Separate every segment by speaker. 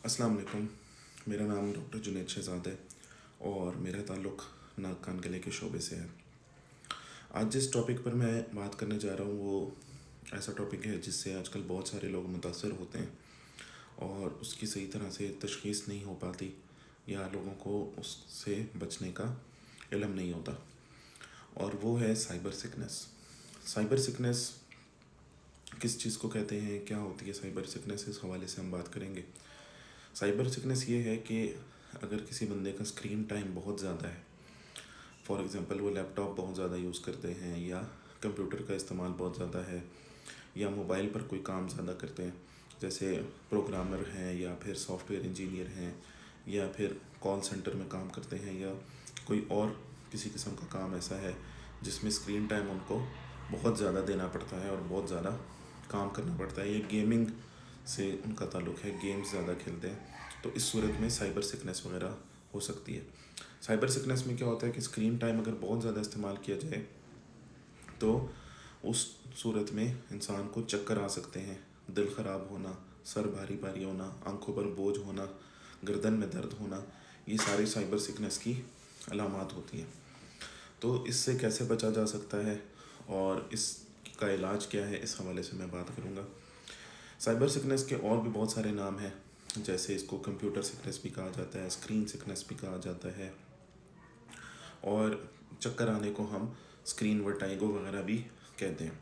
Speaker 1: अस्सलाम वालेकुम। मेरा नाम डॉक्टर जुनैद शहज़ाद है और मेरा ताल्लुक़ नाक कान गले के शोबे से है। आज जिस टॉपिक पर मैं बात करने जा रहा हूँ वो ऐसा टॉपिक है जिससे आजकल बहुत सारे लोग मुतासर होते हैं और उसकी सही तरह से तशख़ीस नहीं हो पाती या लोगों को उससे बचने का इल्म नहीं होता, और वो है साइबर सिकनेस। साइबर सिकनेस किस चीज़ को कहते हैं, क्या होती है साइबर सिकनेस, इस हवाले से हम बात करेंगे। साइबर सिकनेस ये है कि अगर किसी बंदे का स्क्रीन टाइम बहुत ज़्यादा है, फॉर एग्ज़ाम्पल वो लैपटॉप बहुत ज़्यादा यूज़ करते हैं या कंप्यूटर का इस्तेमाल बहुत ज़्यादा है या मोबाइल पर कोई काम ज़्यादा करते हैं, जैसे प्रोग्रामर हैं या फिर सॉफ्टवेयर इंजीनियर हैं या फिर कॉल सेंटर में काम करते हैं या कोई और किसी किस्म का काम ऐसा है जिसमें स्क्रीन टाइम उनको बहुत ज़्यादा देना पड़ता है और बहुत ज़्यादा काम करना पड़ता है, या गेमिंग से उनका ताल्लुक़ है, गेम्स ज़्यादा खेलते हैं, तो इस सूरत में साइबर सिकनेस वगैरह हो सकती है। साइबर सिकनेस में क्या होता है कि स्क्रीन टाइम अगर बहुत ज़्यादा इस्तेमाल किया जाए तो उस सूरत में इंसान को चक्कर आ सकते हैं, दिल ख़राब होना, सर भारी भारी होना, आंखों पर बोझ होना, गर्दन में दर्द होना, ये सारी साइबर सिकनेस की अलामात होती हैं। तो इससे कैसे बचा जा सकता है और इसका इलाज क्या है, इस हवाले से मैं बात करूँगा। साइबर सिकनेस के और भी बहुत सारे नाम हैं, जैसे इसको कंप्यूटर सिकनेस भी कहा जाता है, स्क्रीन सिकनेस भी कहा जाता है, और चक्कर आने को हम स्क्रीन वर्टाइगो वगैरह भी कहते हैं।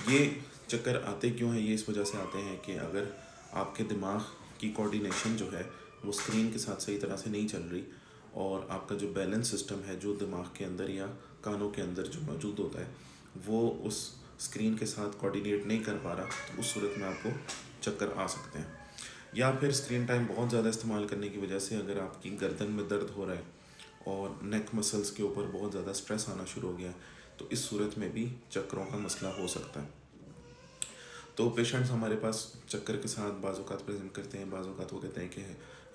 Speaker 1: ये चक्कर आते क्यों हैं, ये इस वजह से आते हैं कि अगर आपके दिमाग की कोऑर्डिनेशन जो है वो स्क्रीन के साथ सही तरह से नहीं चल रही और आपका जो बैलेंस सिस्टम है जो दिमाग के अंदर या कानों के अंदर जो मौजूद होता है वो उस स्क्रीन के साथ कोऑर्डिनेट नहीं कर पा रहा, तो उस सूरत में आपको चक्कर आ सकते हैं। या फिर स्क्रीन टाइम बहुत ज़्यादा इस्तेमाल करने की वजह से अगर आपकी गर्दन में दर्द हो रहा है और नेक मसल्स के ऊपर बहुत ज़्यादा स्ट्रेस आना शुरू हो गया है, तो इस सूरत में भी चक्करों का मसला हो सकता है। तो पेशेंट्स हमारे पास चक्कर के साथ बाज़-औक़ात प्रेज़ेंट करते हैं, बाज़-औक़ात वो कहते हैं कि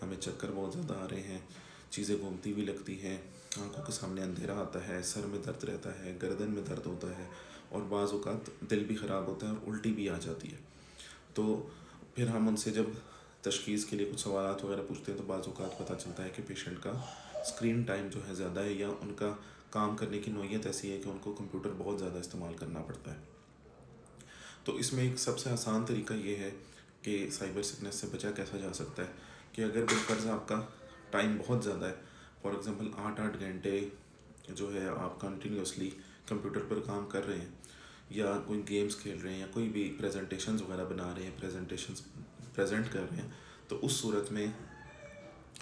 Speaker 1: हमें चक्कर बहुत ज़्यादा आ रहे हैं, चीज़ें घूमती हुई लगती हैं, आंखों के सामने अंधेरा आता है, सर में दर्द रहता है, गर्दन में दर्द होता है और बाज़-औक़ात दिल भी ख़राब होता है और उल्टी भी आ जाती है। तो फिर हम उनसे जब तशख़ीस के लिए कुछ सवालात वगैरह पूछते हैं तो बाज़-औक़ात पता चलता है कि पेशेंट का स्क्रीन टाइम जो है ज़्यादा है या उनका काम करने की नौइयत ऐसी है कि उनको कंप्यूटर बहुत ज़्यादा इस्तेमाल करना पड़ता है। तो इसमें एक सबसे आसान तरीका ये है कि साइबर सिकनेस से बचा कैसा जा सकता है कि अगर बिलफ़र्ज़ आपका टाइम बहुत ज़्यादा है, फॉर एग्ज़ाम्पल 8-8 घंटे जो है आप कंटिन्यूअसली कंप्यूटर पर काम कर रहे हैं या कोई गेम्स खेल रहे हैं या कोई भी प्रेजेंटेशंस वगैरह बना रहे हैं, प्रेजेंटेशंस प्रेजेंट कर रहे हैं, तो उस सूरत में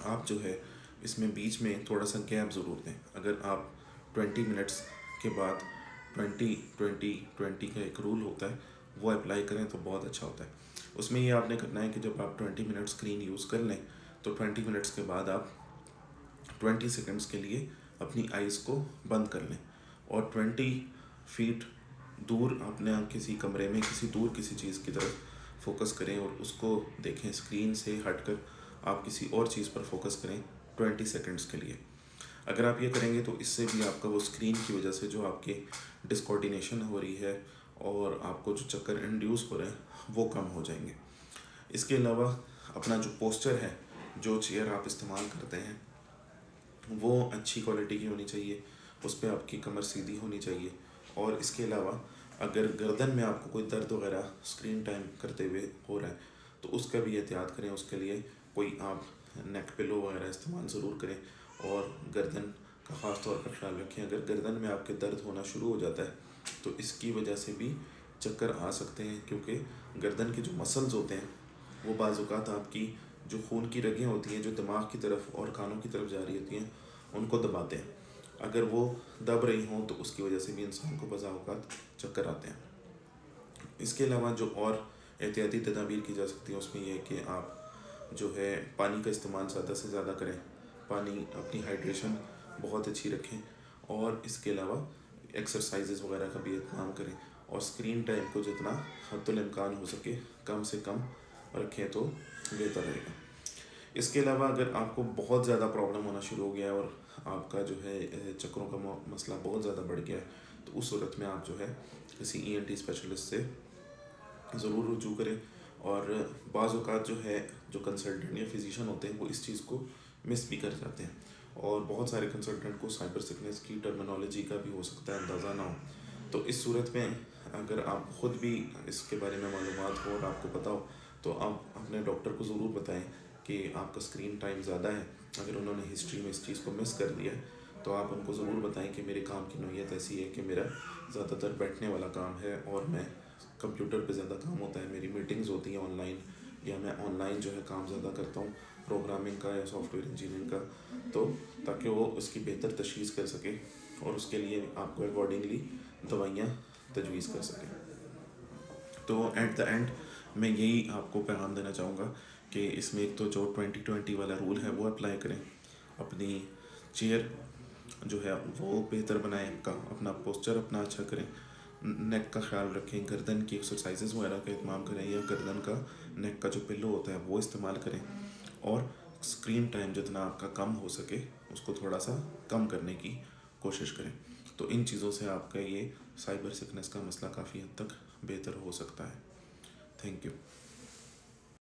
Speaker 1: आप जो है इसमें बीच में थोड़ा सा गैप ज़रूर दें। अगर आप 20 मिनट्स के बाद 20-20-20 का एक रूल होता है वो अप्लाई करें तो बहुत अच्छा होता है। उसमें ये आपने करना है कि जब आप 20 मिनट स्क्रीन यूज़ कर लें तो 20 मिनट्स के बाद आप 20 सेकंड्स के लिए अपनी आइज़ को बंद कर लें और 20 फीट दूर अपने किसी कमरे में किसी दूर किसी चीज़ की तरफ फोकस करें और उसको देखें। स्क्रीन से हटकर आप किसी और चीज़ पर फोकस करें 20 सेकंड्स के लिए। अगर आप ये करेंगे तो इससे भी आपका वो स्क्रीन की वजह से जो आपके डिसकोऑर्डिनेशन हो रही है और आपको जो चक्कर इंड्यूस हो रहे हैं वो कम हो जाएंगे। इसके अलावा अपना जो पोस्चर है, जो चेयर आप इस्तेमाल करते हैं वो अच्छी क्वालिटी की होनी चाहिए, उस पर आपकी कमर सीधी होनी चाहिए। और इसके अलावा अगर गर्दन में आपको कोई दर्द वगैरह स्क्रीन टाइम करते हुए हो रहा है तो उसका भी एहतियात करें, उसके लिए कोई आप नेक पिलो वगैरह इस्तेमाल ज़रूर करें और गर्दन का ख़ास तौर पर ख्याल रखें। अगर गर्दन में आपके दर्द होना शुरू हो जाता है तो इसकी वजह से भी चक्कर आ सकते हैं, क्योंकि गर्दन के जो मसल्स होते हैं वो बाज़-औक़ात आपकी जो खून की रगें होती हैं जो दिमाग की तरफ और कानों की तरफ जा रही होती हैं उनको दबाते हैं। अगर वो दब रही हों तो उसकी वजह से भी इंसान को बाज़-औक़ात चक्कर आते हैं। इसके अलावा जो और एहतियाती तदाबीर की जा सकती है उसमें यह है कि आप जो है पानी का इस्तेमाल ज़्यादा से ज़्यादा करें, पानी अपनी हाइड्रेशन बहुत अच्छी रखें और इसके अलावा एक्सरसाइजेज़ वगैरह का भी इत्माम करें और स्क्रीन टाइम को जितना हद्दुल इम्कान हो सके कम से कम रखें तो बेहतर रहेगा। इसके अलावा अगर आपको बहुत ज़्यादा प्रॉब्लम होना शुरू हो गया है और आपका जो है चक्करों का मसला बहुत ज़्यादा बढ़ गया है तो उस सूरत में आप जो है किसी ईएनटी स्पेशलिस्ट से ज़रूर रुजू करें और बाज़ औक़ात जो है जो कंसल्टेंट या फिजिशियन होते हैं वो इस चीज़ को मिस भी कर जाते हैं, और बहुत सारे कंसल्टेंट को साइबर सिकनेस की टर्मिनोलॉजी का भी हो सकता है अंदाज़ा ना हो। तो इस सूरत में अगर आप ख़ुद भी इसके बारे में मालूमात हो और आपको पता हो तो आप अपने डॉक्टर को ज़रूर बताएं कि आपका स्क्रीन टाइम ज़्यादा है। अगर उन्होंने हिस्ट्री में इस चीज़ को मिस कर दिया है तो आप उनको ज़रूर बताएं कि मेरे काम की नौइयत ऐसी है कि मेरा ज़्यादातर बैठने वाला काम है और मैं कंप्यूटर पे ज़्यादा काम होता है, मेरी मीटिंग्स होती हैं ऑनलाइन, या मैं ऑनलाइन जो है काम ज़्यादा करता हूँ प्रोग्रामिंग का या सॉफ्टवेयर इंजीनियरिंग का, तो ताकि वो उसकी बेहतर तशख़ीस कर सके और उसके लिए आपको अकॉर्डिंगली दवाइयाँ तजवीज़ कर सकें। तो एट द एंड मैं यही आपको पैगाम देना चाहूँगा कि इसमें एक तो जो 2020 वाला रूल है वो अप्लाई करें, अपनी चेयर जो है वो बेहतर बनाएं, आपका अपना पोस्चर अपना अच्छा करें, नेक का ख्याल रखें, गर्दन की एक्सरसाइजेज़ वगैरह का इत्माम करें, या गर्दन का नेक का जो पिल्लो होता है वो इस्तेमाल करें, और स्क्रीन टाइम जितना आपका कम हो सके उसको थोड़ा सा कम करने की कोशिश करें। तो इन चीज़ों से आपका ये साइबर सिकनेस का मसला काफ़ी हद तक बेहतर हो सकता है। Thank you.